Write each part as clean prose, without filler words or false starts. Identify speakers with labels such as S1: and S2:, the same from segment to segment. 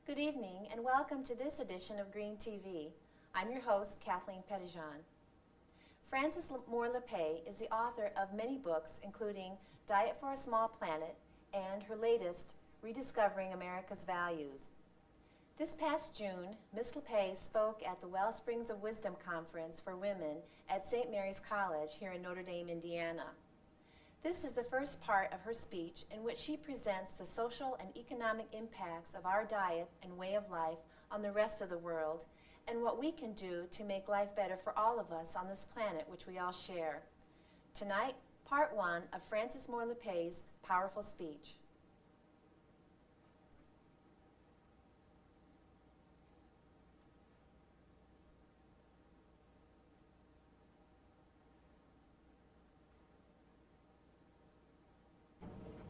S1: Good evening and welcome to this edition of GreenTV. I'm your host, Kathleen Pettijohn. Frances Moore Lappe is the author of many books, including Diet for a Small Planet and her latest, Rediscovering America's Values. This past June, Ms. Lappe spoke at the Wellsprings of Wisdom Conference for Women at St. Mary's College here in Notre Dame, Indiana. This is the first part of her speech in which she presents the social and economic impacts of our diet and way of life on the rest of the world and what we can do to make life better for all of us on this planet which we all share. Tonight, part one of Frances Moore Lappe's powerful speech.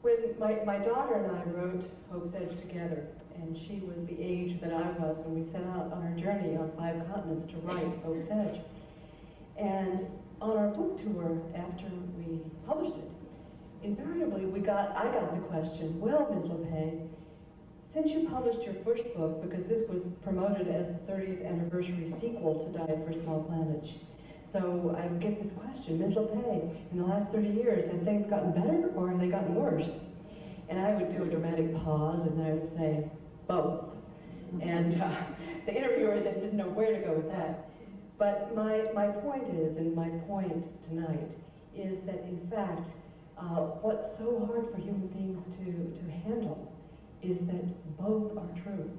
S2: When my daughter and I wrote Hope's Edge together, and she was the age that I was when we set out on our journey on 5 continents to write Hope's Edge. And on our book tour, after we published it, invariably I got the question, well, Ms. Lappe, since you published your first book, because this was promoted as the 30th anniversary sequel to Diet for a Small Planet, so I would get this question, Ms. Lappe, in the last 30 years, have things gotten better or have they gotten worse? And I would do a dramatic pause and I would say, both. And the interviewer then didn't know where to go with that. But my point is, and my point tonight, is that in fact, what's so hard for human beings to handle is that both are true.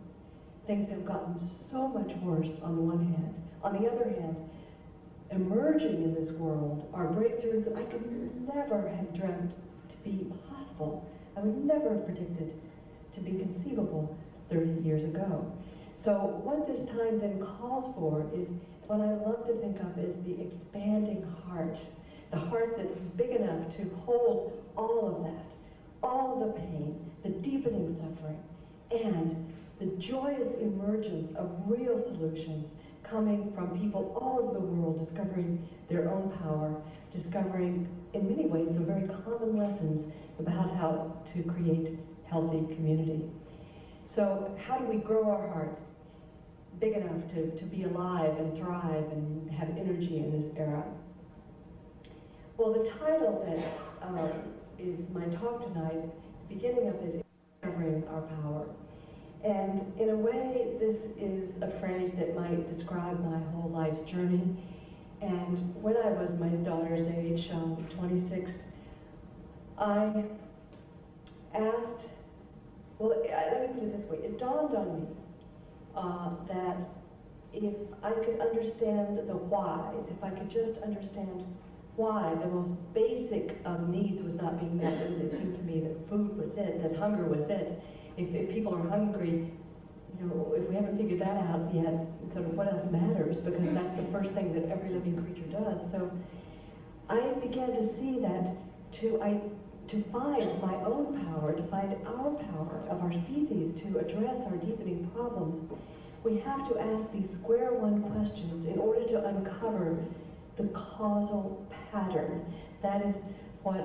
S2: Things have gotten so much worse on the one hand. On the other hand, emerging in this world are breakthroughs that I could never have dreamt to be possible. I would never have predicted to be conceivable 30 years ago. So what this time then calls for is what I love to think of as the expanding heart, the heart that's big enough to hold all of that, all the pain, the deepening suffering, and the joyous emergence of real solutions coming from people all over the world discovering their own power, discovering in many ways some very common lessons about how to create healthy community. So how do we grow our hearts big enough to be alive and thrive and have energy in this era? Well, the title that is my talk tonight, the beginning of it is Discovering Our Power. And in a way, this is a phrase that might describe my whole life's journey. And when I was my daughter's age, 26, I asked, well, let me put it this way, it dawned on me that if I could understand the whys, if I could just understand why the most basic of needs was not being met, and it seemed to me that food was it, that hunger was it. If people are hungry, you know, if we haven't figured that out yet, sort of what else matters, because that's the first thing that every living creature does. So I began to see that to find my own power, to find our power of our species, to address our deepening problems, we have to ask these square one questions in order to uncover the causal pattern. That is what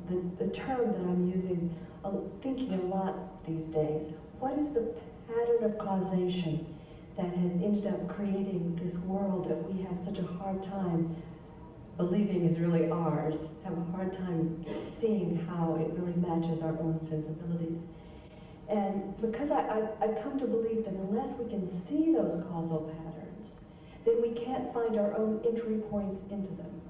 S2: the term that I'm using, thinking a lot these days. What is the pattern of causation that has ended up creating this world that we have such a hard time believing is really ours, have a hard time seeing how it really matches our own sensibilities? And because I've come to believe that unless we can see those causal patterns, then we can't find our own entry points into them.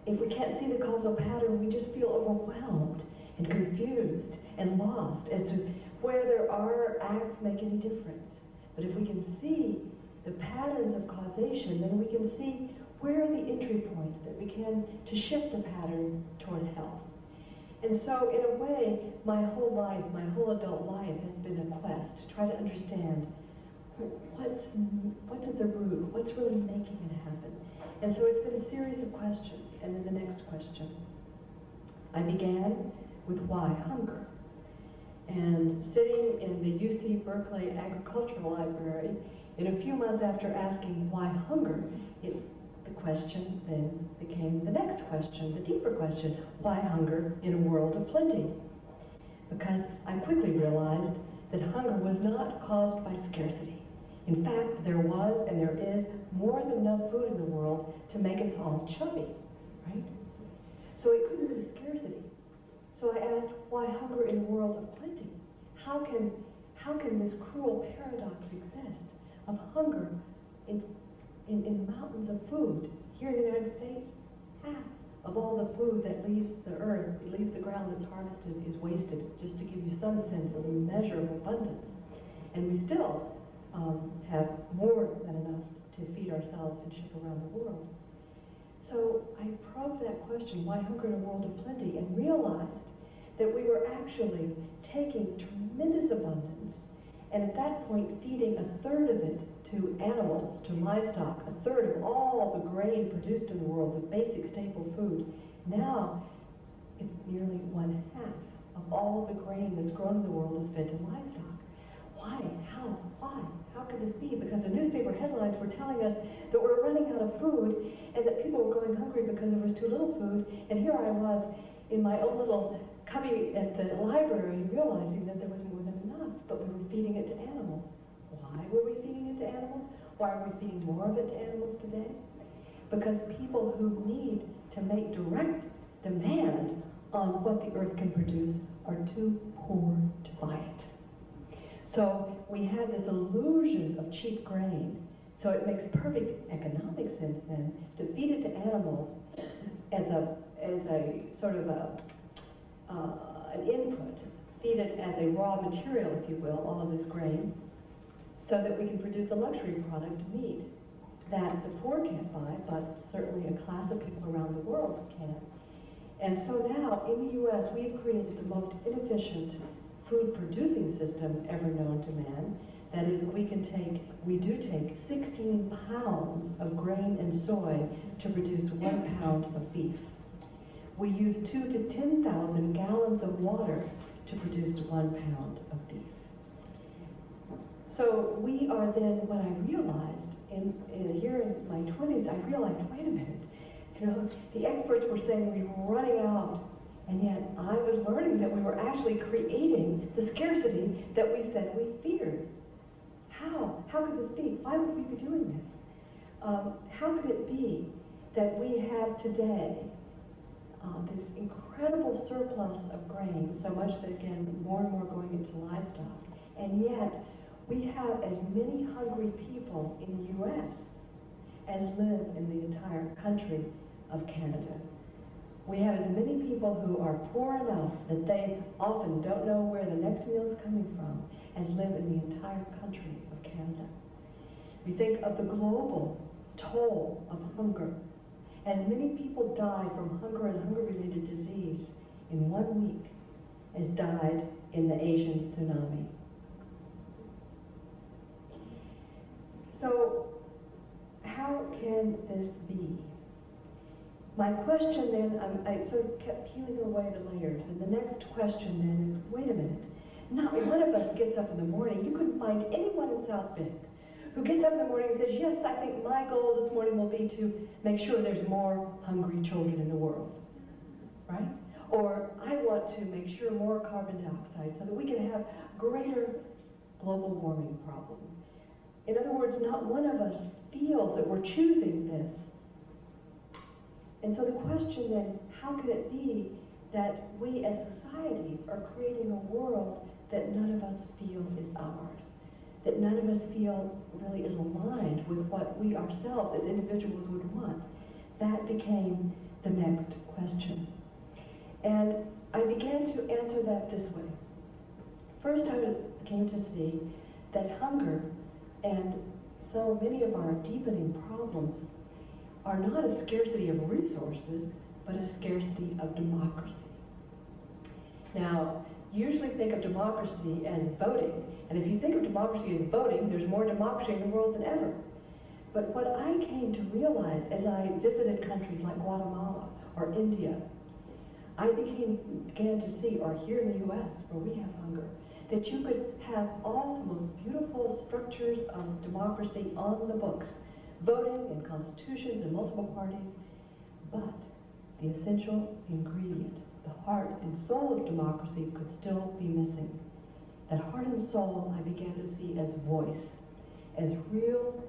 S2: If we can't see the causal pattern, we just feel overwhelmed and confused and lost as to whether our acts make any difference. But if we can see the patterns of causation, then we can see where are the entry points that we can to shift the pattern toward health. And so in a way, my whole life, my whole adult life has been a quest to try to understand what's at the root, what's really making it happen. And so it's been a series of questions. And then the next question. I began with why hunger? And sitting in the UC Berkeley Agricultural Library, in a few months after asking why hunger, the question then became the next question, the deeper question, why hunger in a world of plenty? Because I quickly realized that hunger was not caused by scarcity. In fact, there was and there is more than enough food in the world to make us all chubby, right? So it couldn't be scarcity. So I asked, why hunger in a world of plenty? How can this cruel paradox exist of hunger in mountains of food? Here in the United States, half of all the food that leaves the earth, leaves the ground that's harvested, is wasted, just to give you some sense of the measure of abundance. And we still have more than enough to feed ourselves and ship around the world. So I probed that question, why hunger in a world of plenty, and realized that we were actually taking tremendous abundance, and at that point feeding a third of it to animals, to livestock, a third of all the grain produced in the world, the basic staple food. Now it's nearly 1/2 of all the grain that's grown in the world is fed to livestock. Why? How? Why? How could this be? Because the newspaper headlines were telling us that we're running out of food and that people were going hungry because there was too little food. And here I was in my own little cubby at the library realizing that there was more than enough, but we were feeding it to animals. Why were we feeding it to animals? Why are we feeding more of it to animals today? Because people who need to make direct demand on what the earth can produce are too poor to buy it. So we had this illusion of cheap grain. So it makes perfect economic sense then to feed it to animals as a sort of an input, feed it as a raw material, if you will, all of this grain, so that we can produce a luxury product, meat, that the poor can't buy, but certainly a class of people around the world can. And so now, in the U.S., we've created the most inefficient food-producing system ever known to man. That is, we do take 16 pounds of grain and soy to produce 1 pound of beef. We use 2,000 to 10,000 gallons of water to produce 1 pound of beef. So we are then, what I realized, here in my 20s, I realized, wait a minute, the experts were saying we were running out, and yet I was learning that we were actually creating the scarcity that we said we feared. How? How could this be? Why would we be doing this? How could it be that we have today this incredible surplus of grain, so much that, again, more and more going into livestock, and yet we have as many hungry people in the U.S. as live in the entire country of Canada. We have as many people who are poor enough that they often don't know where the next meal is coming from as live in the entire country of Canada. We think of the global toll of hunger. As many people die from hunger and hunger-related disease in 1 week as died in the Asian tsunami. So, how can this be? My question then, I sort of kept peeling away the layers, and the next question then is, wait a minute, not one of us gets up in the morning, you couldn't find anyone in South Bend who gets up in the morning and says, yes, I think my goal this morning will be to make sure there's more hungry children in the world, right? Or I want to make sure more carbon dioxide so that we can have greater global warming problem. In other words, not one of us feels that we're choosing this. And so the question then, how could it be that we as societies are creating a world that none of us feel is ours? That none of us feel really is aligned with what we ourselves as individuals would want? That became the next question. And I began to answer that this way. First, I came to see that hunger and so many of our deepening problems are not a scarcity of resources, but a scarcity of democracy. Now, you usually think of democracy as voting, and if you think of democracy as voting, there's more democracy in the world than ever. But what I came to realize as I visited countries like Guatemala or India, I began to see, or here in the U.S., where we have hunger, that you could have all the most beautiful structures of democracy on the books, voting and constitutions and multiple parties, but the essential ingredient, the heart and soul of democracy, could still be missing. That heart and and soul I began to see as voice, as real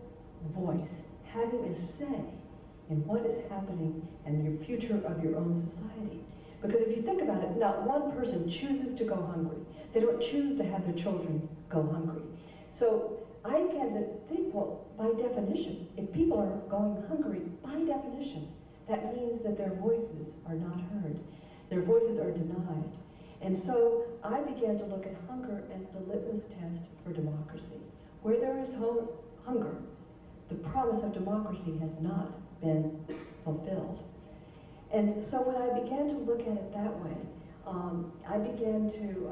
S2: voice, having a say in what is happening and your future of your own society. Because if you think about it, not one person chooses to go hungry. They don't choose to have their children go hungry. So I began to think, well, by definition, if people are going hungry, by definition, that means that their voices are not heard. Their voices are denied. And so I began to look at hunger as the litmus test for democracy. Where there is hunger, the promise of democracy has not been fulfilled. And so when I began to look at it that way, I began to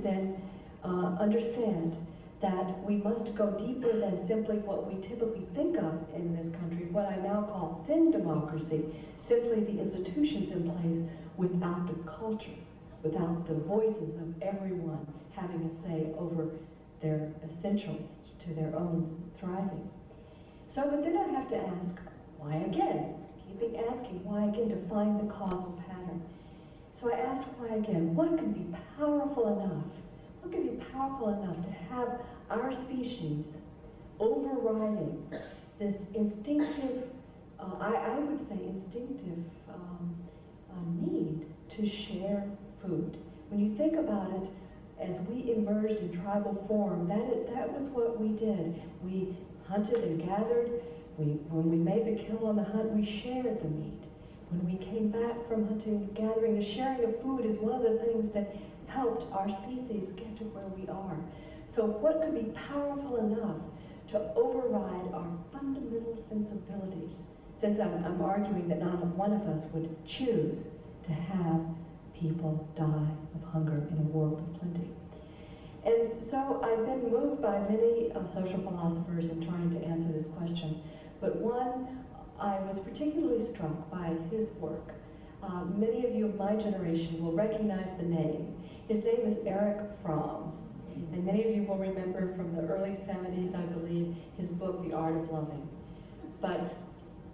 S2: then understand that we must go deeper than simply what we typically think of in this country, what I now call thin democracy, simply the institutions in place without the culture, without the voices of everyone having a say over their essentials to their own thriving. So, but then I have to ask, why again? Keeping asking why again to find the causal pattern. So I asked why again. What can be powerful enough? What can be powerful enough to have our species overriding this instinctive, I would say instinctive need to share food? When you think about it, as we emerged in tribal form, that was what we did. We hunted and gathered. When we made the kill on the hunt, we shared the meat. When we came back from hunting and gathering, the sharing of food is one of the things that helped our species get to where we are. So what could be powerful enough to override our fundamental sensibilities? Since I'm arguing that not one of us would choose to have people die of hunger in a world of plenty. And so I've been moved by many social philosophers in trying to answer this question. But one, I was particularly struck by his work. Many of you of my generation will recognize the name. His name is Erich Fromm. And many of you will remember from the early 70s, I believe, his book, The Art of Loving. But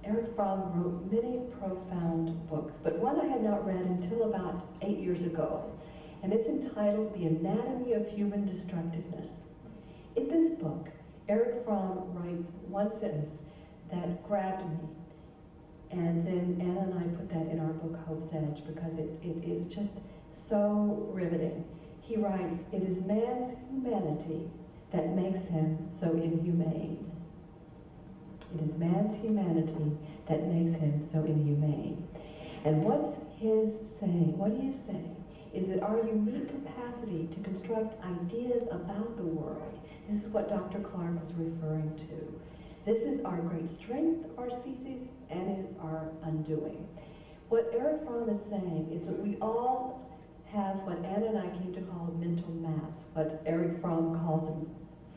S2: Erich Fromm wrote many profound books, but one I had not read until about 8 years ago. And it's entitled The Anatomy of Human Destructiveness. In this book, Erich Fromm writes one sentence that grabbed me. And then Anna and I put that in our book, Hope's Edge, because it is just so riveting. He writes, "It is man's humanity that makes him so inhumane." It is man's humanity that makes him so inhumane. And what's his saying? What he is saying is that our unique capacity to construct ideas about the world, this is what Dr. Clark was referring to. This is our great strength of our species and is our undoing. What Erich Fromm is saying is that we all have what Anna and I came to call mental maps, what Erich Fromm calls a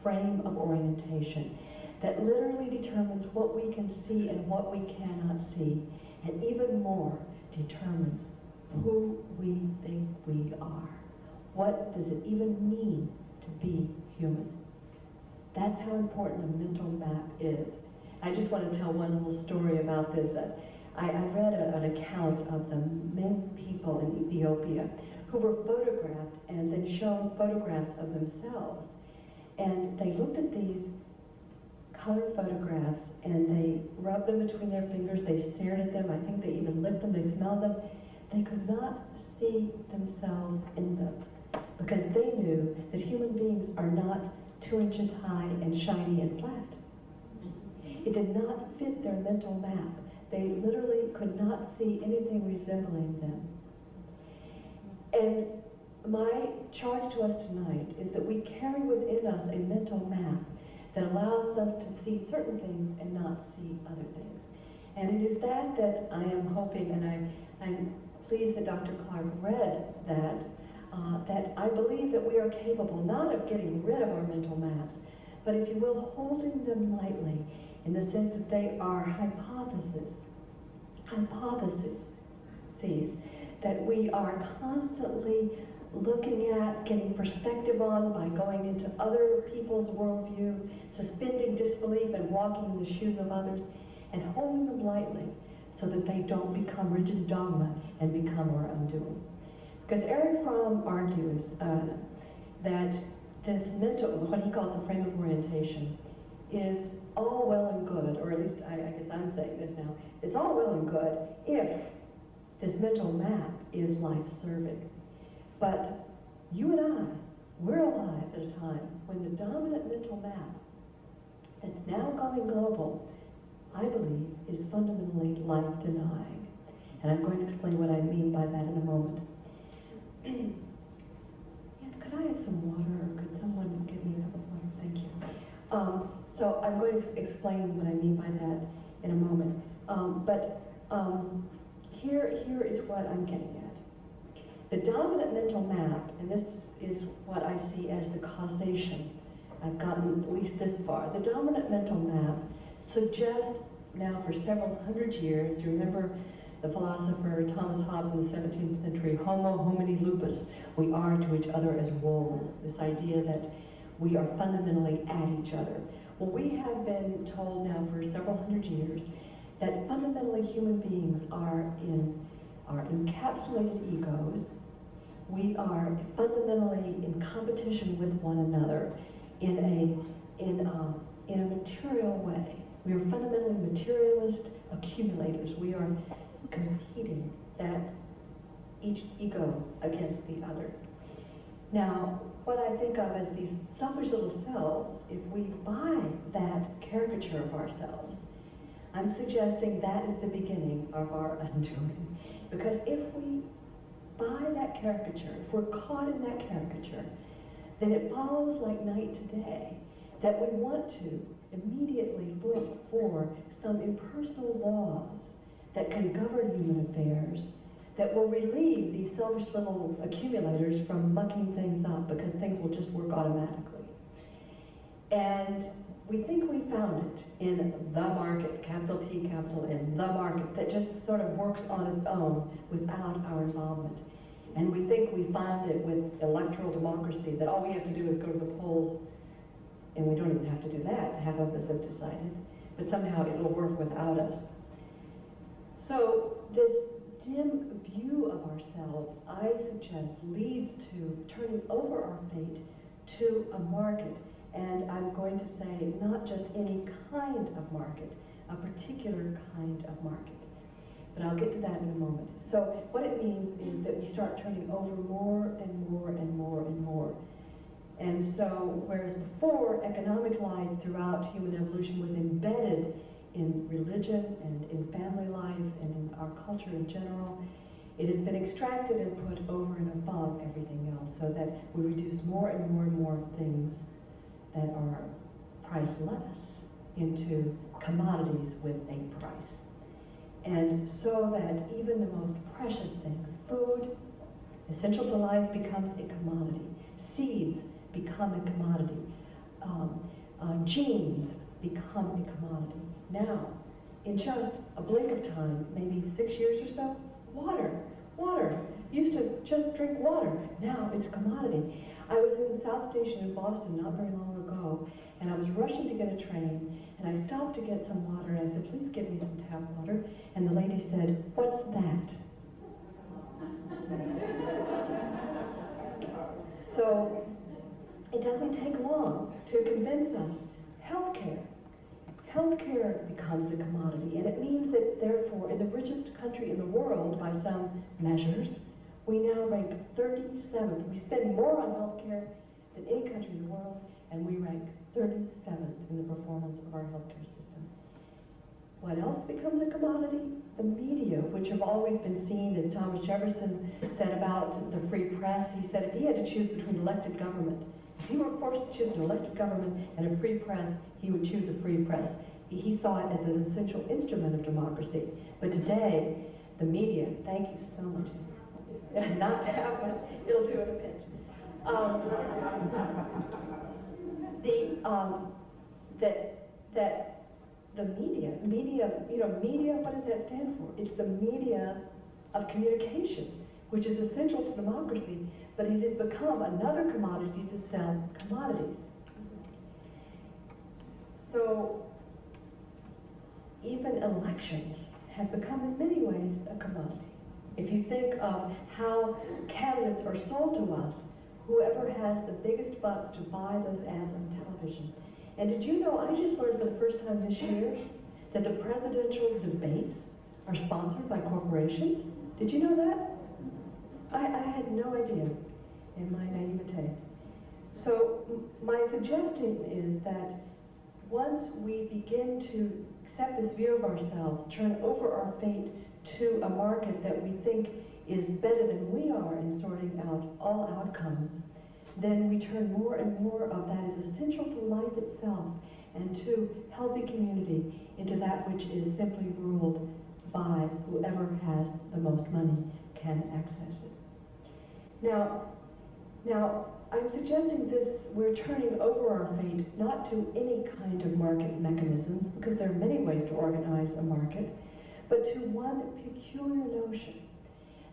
S2: frame of orientation, that literally determines what we can see and what we cannot see, and even more, determines who we think we are. What does it even mean to be human? That's how important a mental map is. I just want to tell one little story about this. I read an account of the men people in Ethiopia who were photographed and then shown photographs of themselves. And they looked at these color photographs and they rubbed them between their fingers, they stared at them, I think they even licked them, they smelled them. They could not see themselves in them because they knew that human beings are not 2 inches high and shiny and flat. It did not fit their mental map. They literally could not see anything resembling them. And my charge to us tonight is that we carry within us a mental map that allows us to see certain things and not see other things. And it is that I am hoping, and I'm pleased that Dr. Clark read that I believe that we are capable not of getting rid of our mental maps, but if you will, holding them lightly in the sense that they are hypotheses that we are constantly looking at, getting perspective on by going into other people's worldview, suspending disbelief and walking in the shoes of others, and holding them lightly so that they don't become rigid dogma and become our undoing. Because Erich Fromm argues that this mental, what he calls a frame of orientation, is all well and good, or at least I guess I'm saying this now, it's all well and good if this mental map is life-serving. But you and I, we're alive at a time when the dominant mental map that's now going global, I believe, is fundamentally life-denying. And I'm going to explain what I mean by that in a moment. And could I have some water, or could someone give me a cup of water? Thank you. So I'm going to explain what I mean by that in a moment. Here is what I'm getting at. The dominant mental map, and this is what I see as the causation. I've gotten at least this far. The dominant mental map suggests now for several hundred years, you remember the philosopher Thomas Hobbes in the 17th century, homo homini lupus, we are to each other as wolves, this idea that we are fundamentally at each other. Well, we have been told now for several hundred years that fundamentally human beings are encapsulated egos. We are fundamentally in competition with one another in a material way. We are fundamentally materialist accumulators. We are competing that each ego against the other. Now, what I think of as these selfish little selves, if we buy that caricature of ourselves, I'm suggesting that is the beginning of our undoing. Because if we buy that caricature, if we're caught in that caricature, then it follows like night to day that we want to immediately look for some impersonal laws that can govern human affairs, that will relieve these selfish little accumulators from mucking things up, because things will just work automatically. And we think we found it in the market, capital T, capital N, the market, that just sort of works on its own without our involvement. And we think we found it with electoral democracy, that all we have to do is go to the polls, and we don't even have to do that, half of us have decided, but somehow it will work without us. So this dim view of ourselves, I suggest, leads to turning over our fate to a market. And I'm going to say not just any kind of market, a particular kind of market. But I'll get to that in a moment. So what it means is that we start turning over more and more and more and more. And so whereas before economic life throughout human evolution was embedded in religion and in family life and in our culture in general, it has been extracted and put over and above everything else, so that we reduce more and more and more things that are priceless into commodities with a price. And so that even the most precious things, food, essential to life, becomes a commodity. Seeds become a commodity. Genes become a commodity. Now, in just a blink of time, maybe 6 years or so, water. Used to just drink water. Now it's a commodity. I was in South Station in Boston not very long ago, and I was rushing to get a train, and I stopped to get some water, and I said, please give me some tap water. And the lady said, what's that? So it doesn't take long to convince us. Healthcare becomes a commodity, and it means that, therefore, in the richest country in the world, by some measures, we now rank 37th. We spend more on healthcare than any country in the world, and we rank 37th in the performance of our healthcare system. What else becomes a commodity? The media, which have always been seen, as Thomas Jefferson said about the free press. He said if he had to choose between elected government, if he were forced to choose an elected government and a free press, he would choose a free press. He saw it as an essential instrument of democracy. But today, the media, thank you so much. Not that one, it'll do it a pinch. The media, what does that stand for? It's the media of communication, which is essential to democracy, but it has become another commodity to sell commodities. So even elections have become in many ways a commodity. If you think of how candidates are sold to us, whoever has the biggest bucks to buy those ads on television. And did you know, I just learned for the first time this year that the presidential debates are sponsored by corporations? Did you know that? I had no idea in my naivete. So my suggestion is that once we begin to accept this view of ourselves, turn over our fate to a market that we think is better than we are in sorting out all outcomes, then we turn more and more of that as essential to life itself and to healthy community into that which is simply ruled by whoever has the most money can access it. Now, I'm suggesting this, we're turning over our fate not to any kind of market mechanisms, because there are many ways to organize a market, but to one peculiar notion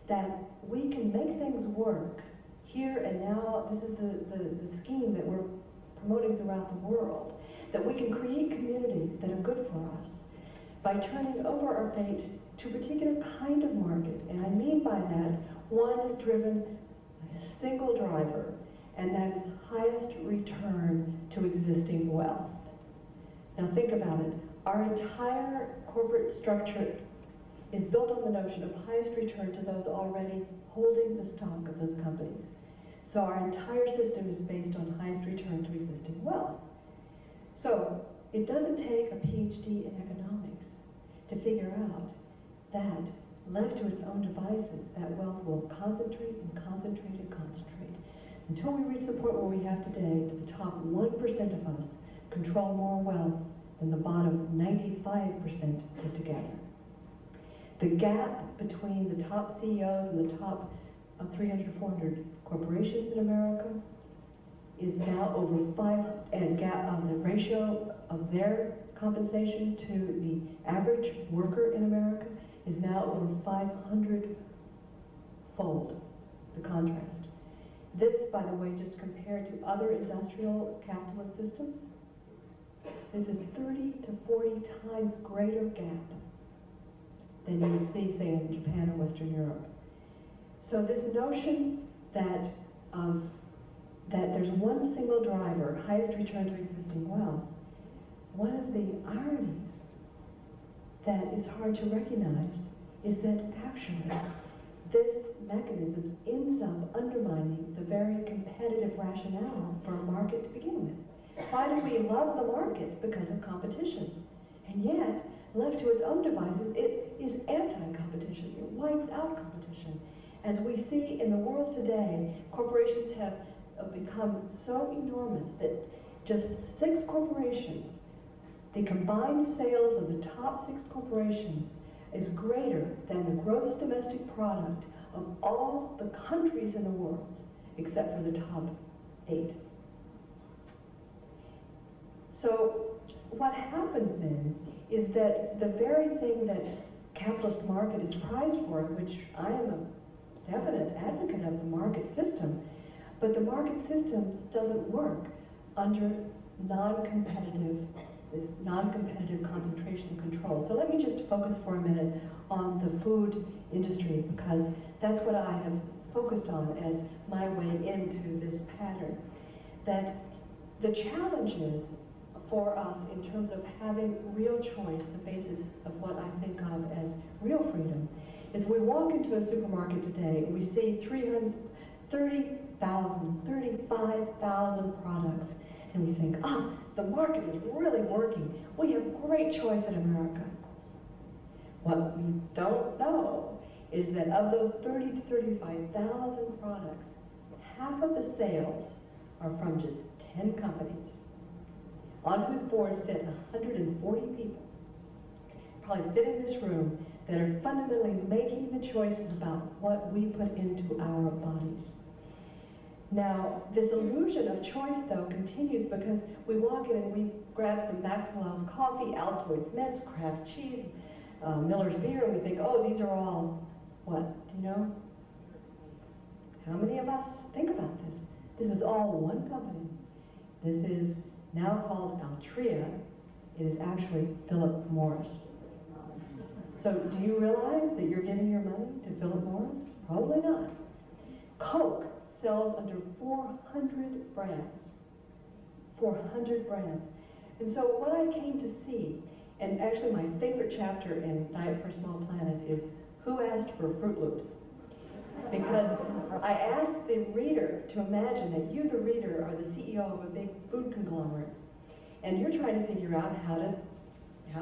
S2: that we can make things work here and now. This is the scheme that we're promoting throughout the world, that we can create communities that are good for us by turning over our fate to a particular kind of market. And I mean by that, one driven by a single driver, and that is highest return to existing wealth. Now think about it. Our entire corporate structure is built on the notion of highest return to those already holding the stock of those companies. So our entire system is based on highest return to existing wealth. So it doesn't take a PhD in economics to figure out that, left to its own devices, that wealth will concentrate and concentrate and concentrate until we reach the point where we have today, to the top 1% of us control more wealth than the bottom 95% put together. The gap between the top CEOs and the top 300, 400 corporations in America is now over 5, and the ratio of their compensation to the average worker in America is now over 500-fold, the contrast. This, by the way, just compared to other industrial capitalist systems, this is 30 to 40 times greater gap than you would see, say, in Japan or Western Europe. So this notion that that there's one single driver, highest return to existing wealth, one of the ironies that is hard to recognize is that actually this mechanism ends up undermining the very competitive rationale for a market to begin with. Why do we love the market? Because of competition. And yet, left to its own devices, it is anti-competition. It wipes out competition. As we see in the world today, corporations have become so enormous that just 6 corporations, the combined sales of the top 6 corporations is greater than the gross domestic product of all the countries in the world, except for the top 8. So what happens then is that the very thing that capitalist market is prized for, which I am a definite advocate of the market system, but the market system doesn't work under this non-competitive concentration and control. So let me just focus for a minute on the food industry, because that's what I have focused on as my way into this pattern. That the challenges for us in terms of having real choice, the basis of what I think of as real freedom, is we walk into a supermarket today and we see 35,000 products, and we think, the market is really working. We have great choice in America. What we don't know is that of those 30 to 35,000 products, half of the sales are from just 10 companies, on whose boards sit 140 people, probably fit in this room, that are fundamentally making the choices about what we put into our bodies. Now, this illusion of choice, though, continues because we walk in and we grab some Maxwell's coffee, Altoids mints, Kraft cheese, Miller's beer, and we think, oh, these are all, what, do you know? How many of us think about this? This is all one company. This is now called Altria. It is actually Philip Morris. So do you realize that you're giving your money to Philip Morris? Probably not. Coke, sells under 400 brands. 400 brands. And so what I came to see, and actually my favorite chapter in Diet for a Small Planet is Who Asked for Fruit Loops? Because I asked the reader to imagine that you, the reader, are the CEO of a big food conglomerate, and you're trying to figure out how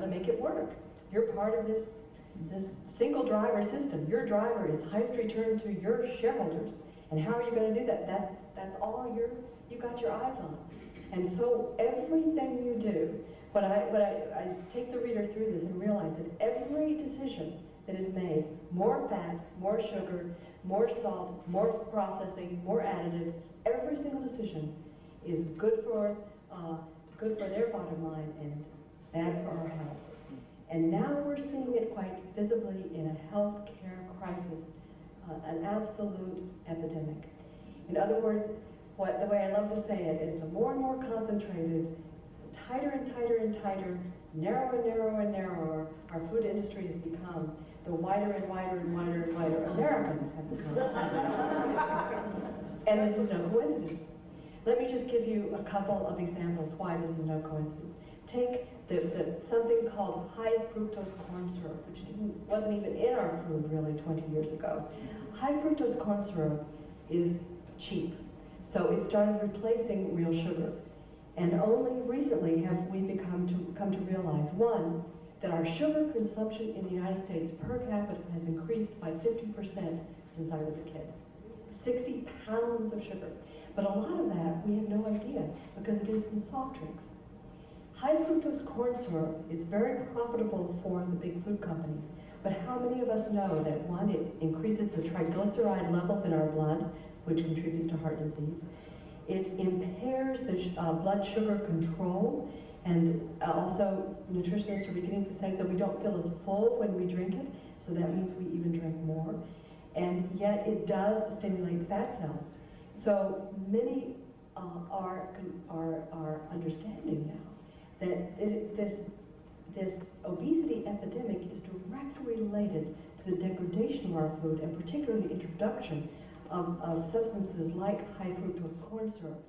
S2: to make it work. You're part of this single driver system. Your driver is highest return to your shareholders, and how are you going to do that? That's all you got your eyes on. And so everything you do, but I take the reader through this and realize that every decision that is made, more fat, more sugar, more salt, more processing, more additives, every single decision is good for their bottom line and bad for our health. And now we're seeing it quite visibly in a healthcare crisis, an absolute epidemic. In other words, the way I love to say it is the more and more concentrated, tighter and tighter and tighter, narrower and narrower and narrower our food industry has become, the wider and wider and wider and wider Americans have become. And this is no coincidence. Let me just give you a couple of examples why this is no coincidence. Take something called high fructose corn syrup, which wasn't even in our food really 20 years ago. High fructose corn syrup is cheap, so it started replacing real sugar. And only recently have we come to realize, one, that our sugar consumption in the United States per capita has increased by 50% since I was a kid. 60 pounds of sugar. But a lot of that we have no idea because it is in soft drinks. High fructose corn syrup is very profitable for the big food companies. But how many of us know that, one, it increases the triglyceride levels in our blood, which contributes to heart disease. It impairs the blood sugar control, and also nutritionists are beginning to say that we don't feel as full when we drink it, so that means we even drink more. And yet it does stimulate fat cells. So many are understanding now that this obesity epidemic is directly related to the degradation of our food, and particularly the introduction of substances like high fructose corn syrup.